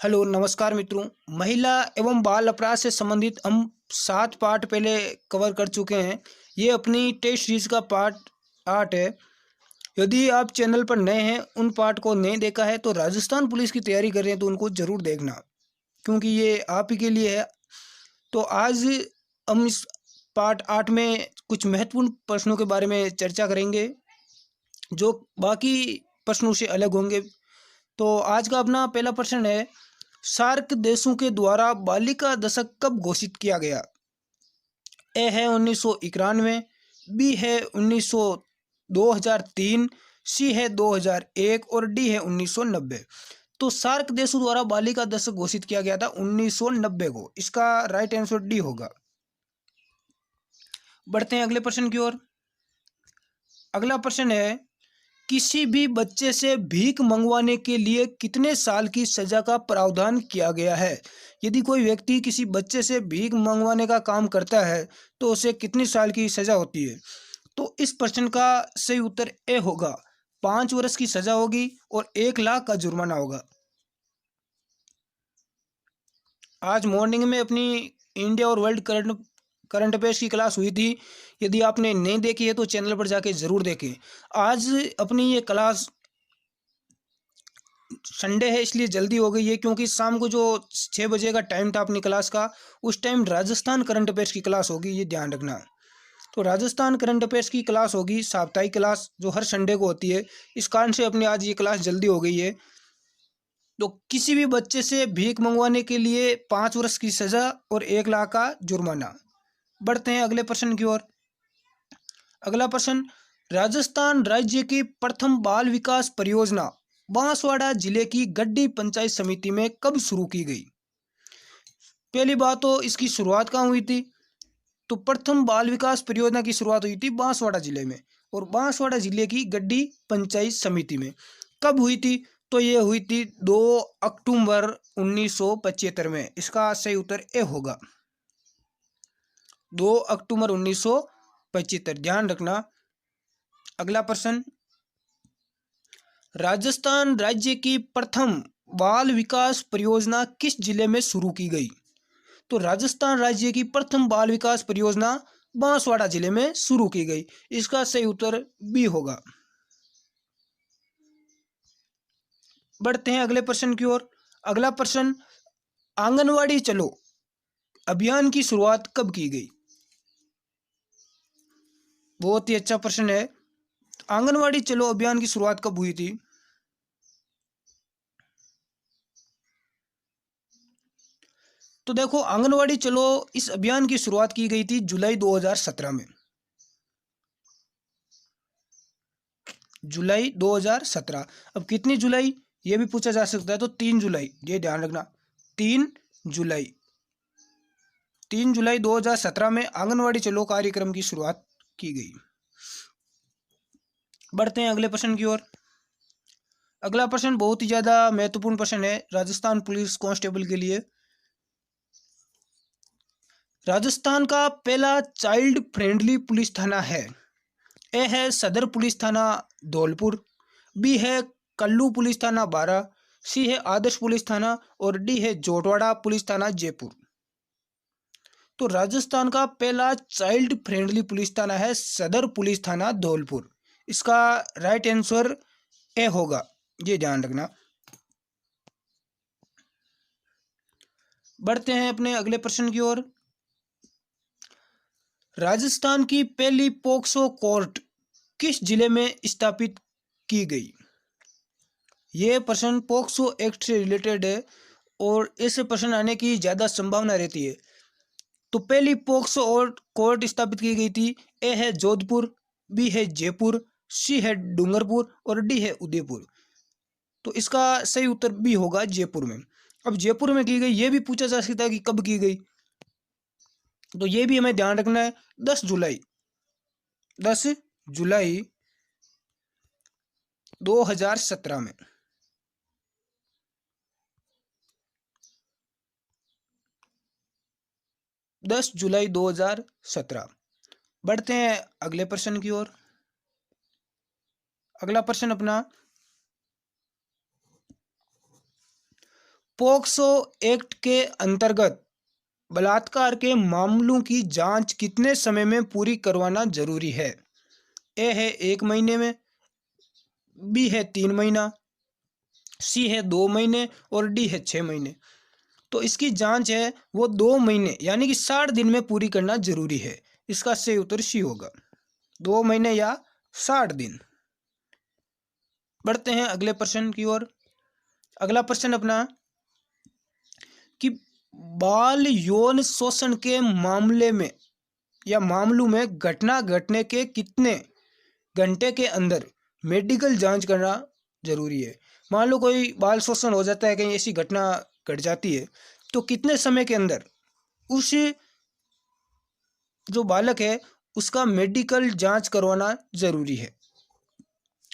Hello नमस्कार मित्रों। महिला एवं बाल अपराध से संबंधित हम 7 पार्ट पहले कवर कर चुके हैं। ये अपनी टेस्ट सीरीज का पार्ट 8 है। यदि आप चैनल पर नए हैं, उन पार्ट को नहीं देखा है तो राजस्थान पुलिस की तैयारी कर रहे हैं तो उनको ज़रूर देखना, क्योंकि ये आप ही के लिए है। तो आज हम इस पार्ट 8 में कुछ महत्वपूर्ण प्रश्नों के बारे में चर्चा करेंगे जो बाकी प्रश्नों से अलग होंगे। तो आज का अपना पहला प्रश्न है, सार्क देशों के द्वारा बालिका दशक कब घोषित किया गया? ए है 1991, बी है 2003, सी है 2001 और डी है 1990। तो सार्क देशों द्वारा बालिका दशक घोषित किया गया था 1990 को। इसका राइट आंसर डी होगा। बढ़ते हैं अगले प्रश्न की ओर। अगला प्रश्न है, किसी भी बच्चे से भीख मंगवाने के लिए कितने साल की सजा का प्रावधान किया गया है? यदि कोई व्यक्ति किसी बच्चे से भीख मंगवाने का काम करता है तो उसे कितनी साल की सजा होती है? तो इस प्रश्न का सही उत्तर ए होगा। 5 वर्ष की सजा होगी और 1 लाख का जुर्माना होगा। आज मॉर्निंग में अपनी इंडिया और वर्ल्ड करंट अफेयर्स की क्लास हुई थी। यदि आपने नहीं देखी है तो चैनल पर जाके ज़रूर देखें। आज अपनी ये क्लास संडे है इसलिए जल्दी हो गई है, क्योंकि शाम को जो 6 बजे का टाइम था अपनी क्लास का, उस टाइम राजस्थान करंट अफेयर्स की क्लास होगी, ये ध्यान रखना। तो राजस्थान करंट अफेयर्स की क्लास होगी, साप्ताहिक क्लास जो हर संडे को होती है। इस कारण से अपनी आज ये क्लास जल्दी हो गई है। तो किसी भी बच्चे से भीख मंगवाने के लिए 5 वर्ष की सज़ा और 1 लाख का जुर्माना। बढ़ते हैं अगले प्रश्न की ओर। अगला प्रश्न, राजस्थान राज्य की प्रथम बाल विकास परियोजना बांसवाड़ा जिले की गड्डी पंचायत समिति में कब शुरू की गई? पहली बात तो इसकी शुरुआत कहाँ हुई थी? तो प्रथम बाल विकास परियोजना की शुरुआत हुई थी बांसवाड़ा जिले में, और बांसवाड़ा जिले की गड्डी पंचायत समिति में। कब हुई थी? तो ये हुई थी 2 अक्टूबर 1975 में। इसका सही उत्तर ए होगा। 2 अक्टूबर 1975, ध्यान रखना। अगला प्रश्न, राजस्थान राज्य की प्रथम बाल विकास परियोजना किस जिले में शुरू की गई? तो राजस्थान राज्य की प्रथम बाल विकास परियोजना बांसवाड़ा जिले में शुरू की गई। इसका सही उत्तर बी होगा। बढ़ते हैं अगले प्रश्न की ओर। अगला प्रश्न, आंगनवाड़ी चलो अभियान की शुरुआत कब की गई? बहुत ही अच्छा प्रश्न है। आंगनवाड़ी चलो अभियान की शुरुआत कब हुई थी? तो देखो, आंगनवाड़ी चलो इस अभियान की शुरुआत की गई थी जुलाई 2017 में। जुलाई 2017। अब कितनी जुलाई ये भी पूछा जा सकता है, तो 3 जुलाई, ये ध्यान रखना। 3 जुलाई 3 जुलाई 2017 में आंगनवाड़ी चलो कार्यक्रम की शुरुआत की गई। बढ़ते हैं अगले प्रश्न की ओर। अगला प्रश्न बहुत ही ज़्यादा महत्वपूर्ण प्रश्न है राजस्थान पुलिस कांस्टेबल के लिए। राजस्थान का पहला चाइल्ड फ्रेंडली पुलिस थाना है। ए है सदर पुलिस थाना धौलपुर, बी है कल्लू पुलिस थाना बारा, सी है आदर्श पुलिस थाना और डी है जोटवाड़ा पुलिस थाना जयपुर। तो राजस्थान का पहला चाइल्ड फ्रेंडली पुलिस थाना है सदर पुलिस थाना धौलपुर। इसका राइट आंसर ए होगा, ये ध्यान रखना। बढ़ते हैं अपने अगले प्रश्न की ओर। राजस्थान की पहली पोक्सो कोर्ट किस जिले में स्थापित की गई? ये प्रश्न पोक्सो एक्ट से रिलेटेड है और ऐसे प्रश्न आने की ज़्यादा संभावना रहती है। तो पहली पोक्सो और कोर्ट स्थापित की गई थी। ए है जोधपुर, बी है जयपुर, सी है डूंगरपुर और डी है उदयपुर। तो इसका सही उत्तर बी होगा, जयपुर में। अब जयपुर में की गई, ये भी पूछा जा सकता है कि कब की गई, तो ये भी हमें ध्यान रखना है। 10 जुलाई 2017 में। 10 जुलाई 2017। बढ़ते हैं अगले प्रश्न की ओर। अगला प्रश्न अपना, पोक्सो एक्ट के अंतर्गत बलात्कार के मामलों की जांच कितने समय में पूरी करवाना जरूरी है? ए है 1 महीने में, बी है 3 महीना, सी है 2 महीने और डी है 6 महीने। तो इसकी जांच है वो 2 महीने यानी कि 60 दिन में पूरी करना जरूरी है। इसका सही उत्तर सी होगा, 2 महीने या 60 दिन। बढ़ते हैं अगले प्रश्न की ओर। अगला प्रश्न अपना कि बाल यौन शोषण के मामले में या मामलों में घटना घटने के कितने घंटे के अंदर मेडिकल जांच करना जरूरी है? मान लो कोई बाल शोषण हो जाता है, कहीं ऐसी घटना घट जाती है, तो कितने समय के अंदर उस जो बालक है उसका मेडिकल जांच करवाना जरूरी है?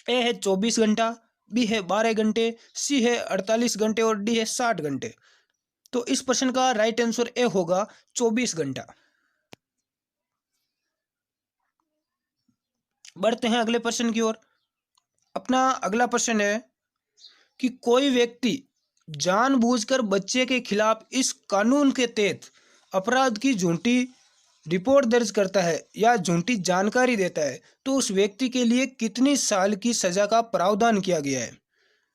ए है 24 घंटा, बी है 12 घंटे, सी है 48 घंटे और डी है 60 घंटे। तो इस प्रश्न का राइट आंसर ए होगा 24 घंटा। बढ़ते हैं अगले प्रश्न की ओर। अपना अगला प्रश्न है कि कोई व्यक्ति जानबूझकर बच्चे के खिलाफ इस कानून के तहत अपराध की झूठी रिपोर्ट दर्ज करता है या झूठी जानकारी देता है तो उस व्यक्ति के लिए कितनी साल की सजा का प्रावधान किया गया है?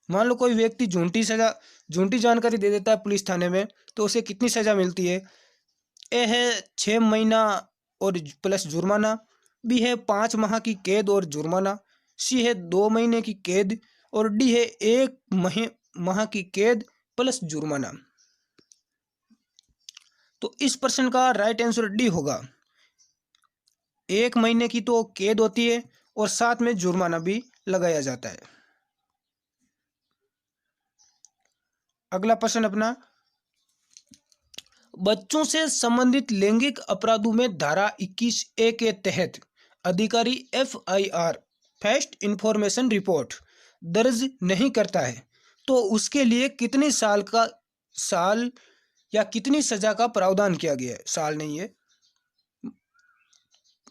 मान लो कोई व्यक्ति झूठी जानकारी दे देता है पुलिस थाने में, तो उसे कितनी सजा मिलती है? ए है 6 महीना और प्लस जुर्माना, बी है 5 माह की कैद और जुर्माना, सी है 2 महीने की कैद और डी है 1 माह की कैद प्लस जुर्माना। तो इस प्रश्न का राइट आंसर डी होगा, 1 महीने की तो कैद होती है और साथ में जुर्माना भी लगाया जाता है। अगला प्रश्न अपना, बच्चों से संबंधित लैंगिक अपराधों में धारा 21A के तहत अधिकारी FIR फर्स्ट इंफॉर्मेशन रिपोर्ट दर्ज नहीं करता है तो उसके लिए कितने साल या कितनी सजा का प्रावधान किया गया है? साल नहीं है।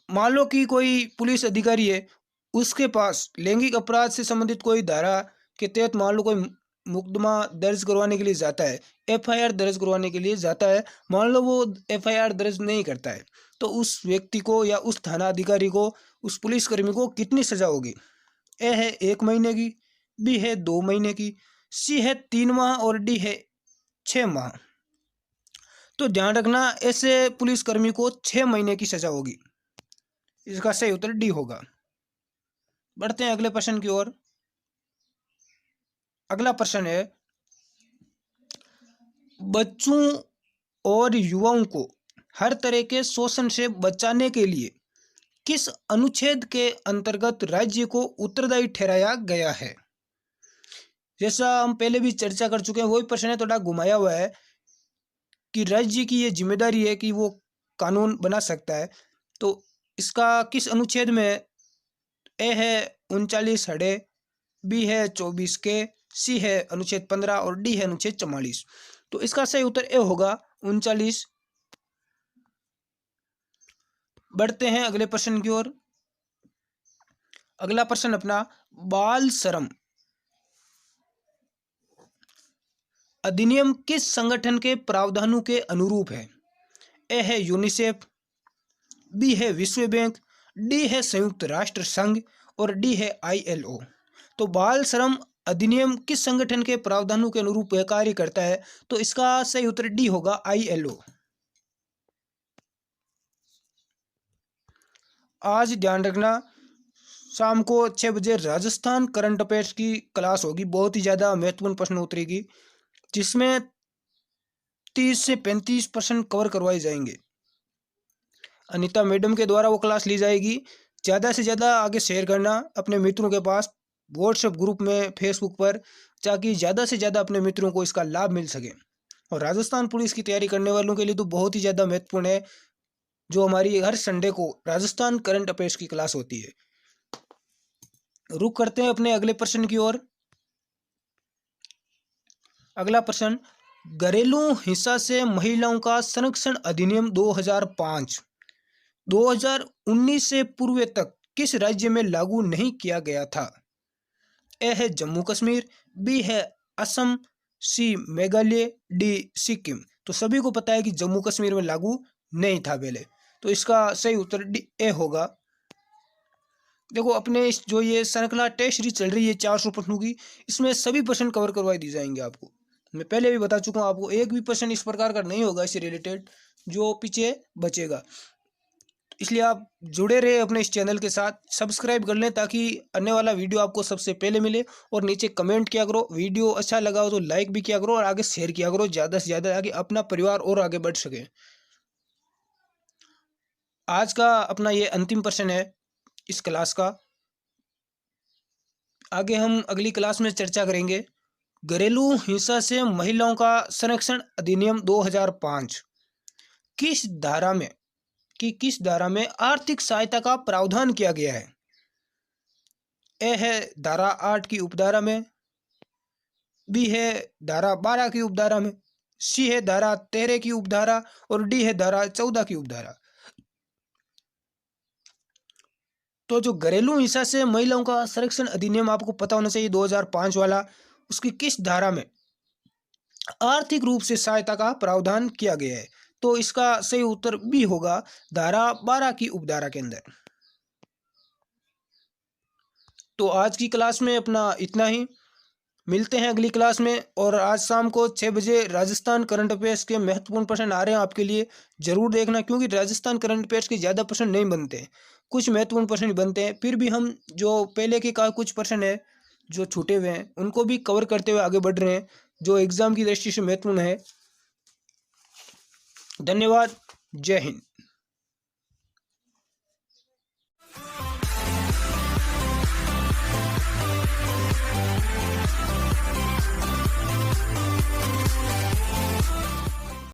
मान लो कि कोई पुलिस अधिकारी है, उसके पास लैंगिक अपराध से संबंधित कोई धारा के तहत मान लो कोई मुकदमा दर्ज करवाने के लिए जाता है, FIR दर्ज करवाने के लिए जाता है, मान लो वो FIR दर्ज नहीं करता है तो उस व्यक्ति को या उस थाना अधिकारी को, उस पुलिसकर्मी को कितनी सजा होगी? ए है 1 महीने की, बी है 2 महीने की, सी है 3 माह और डी है 6 माह। तो ध्यान रखना, ऐसे पुलिसकर्मी को 6 महीने की सजा होगी। इसका सही उत्तर डी होगा। बढ़ते हैं अगले प्रश्न की ओर। अगला प्रश्न है, बच्चों और युवाओं को हर तरह के शोषण से बचाने के लिए किस अनुच्छेद के अंतर्गत राज्य को उत्तरदायी ठहराया गया है? जैसा हम पहले भी चर्चा कर चुके हैं, वही प्रश्न है, थोड़ा घुमाया हुआ है कि राज्य की ये जिम्मेदारी है कि वो कानून बना सकता है। तो इसका किस अनुच्छेद में? ए है 39 हड़े, बी है 24 के, सी है अनुच्छेद 15 और डी है अनुच्छेद 44। तो इसका सही उत्तर ए होगा 39। बढ़ते हैं अगले प्रश्न की ओर। अगला प्रश्न अपना, बाल श्रम अधिनियम किस संगठन के प्रावधानों के अनुरूप है? ए है यूनिसेफ, बी है विश्व बैंक, डी है संयुक्त राष्ट्र संघ और डी है ILO। तो बाल श्रम अधिनियम किस संगठन के प्रावधानों के अनुरूप कार्य करता है? तो इसका सही उत्तर डी होगा, ILO। आज ध्यान रखना, शाम को 6 बजे राजस्थान करंट अफेयर्स की क्लास होगी, बहुत ही ज़्यादा महत्वपूर्ण प्रश्न उत्तरेगी, जिसमें 30 से 35% कवर करवाए जाएंगे। अनीता मैडम के द्वारा वो क्लास ली जाएगी। ज़्यादा से ज़्यादा आगे शेयर करना अपने मित्रों के पास, व्हाट्सएप ग्रुप में, फेसबुक पर, ताकि ज़्यादा से ज़्यादा अपने मित्रों को इसका लाभ मिल सके। और राजस्थान पुलिस की तैयारी करने वालों के लिए तो बहुत ही ज़्यादा महत्वपूर्ण है, जो हमारी हर संडे को राजस्थान करंट अफेयर्स की क्लास होती है। रुक करते हैं अपने अगले प्रश्न की ओर। अगला प्रश्न, घरेलू हिंसा से महिलाओं का संरक्षण अधिनियम 2005 2019 से पूर्व तक किस राज्य में लागू नहीं किया गया था? ए है जम्मू कश्मीर, बी है असम, सी मेघालय, डी सिक्किम। तो सभी को पता है कि जम्मू कश्मीर में लागू नहीं था पहले, तो इसका सही उत्तर डी ए होगा। देखो अपने जो ये श्रृंखला टेस्ट सीरीज चल रही है 400 प्रश्नों की, इसमें सभी प्रश्न कवर करवाए दिए जाएंगे आपको। मैं पहले भी बता चुका हूँ आपको, एक भी प्रश्न इस प्रकार का नहीं होगा इससे रिलेटेड जो पीछे बचेगा। इसलिए आप जुड़े रहे अपने इस चैनल के साथ, सब्सक्राइब कर लें ताकि आने वाला वीडियो आपको सबसे पहले मिले। और नीचे कमेंट किया करो, वीडियो अच्छा लगा हो तो लाइक भी किया करो और आगे शेयर किया करो ज़्यादा से ज़्यादा, ताकि अपना परिवार और आगे बढ़ सके। आज का अपना ये अंतिम प्रश्न है इस क्लास का। आगे हम अगली क्लास में चर्चा करेंगे घरेलू हिंसा से महिलाओं का संरक्षण अधिनियम 2005 किस धारा में आर्थिक सहायता का प्रावधान किया गया है। ए है धारा 8 की उपधारा में, बी है धारा 12 की उपधारा में, सी है धारा 13 की उपधारा और डी है धारा 14 की उपधारा। तो जो घरेलू हिंसा से महिलाओं का संरक्षण अधिनियम आपको पता होना चाहिए 2005 वाला, उसकी किस धारा में आर्थिक रूप से सहायता का प्रावधान किया गया है। तो इसका सही उत्तर बी होगा धारा 12 की उपधारा के अंदर। तो आज की क्लास में अपना इतना ही, मिलते हैं अगली क्लास में। और आज शाम को 6 बजे राजस्थान करंट अफेयर्स के महत्वपूर्ण प्रश्न आ रहे हैं आपके लिए, जरूर देखना, क्योंकि राजस्थान करंट अफेयर्स के ज़्यादा प्रश्न नहीं बनते, कुछ महत्वपूर्ण प्रश्न बनते हैं। फिर भी हम जो पहले के का कुछ प्रश्न है जो छूटे हुए हैं उनको भी कवर करते हुए आगे बढ़ रहे हैं, जो एग्जाम की दृष्टि से महत्वपूर्ण है। धन्यवाद, जय हिंद।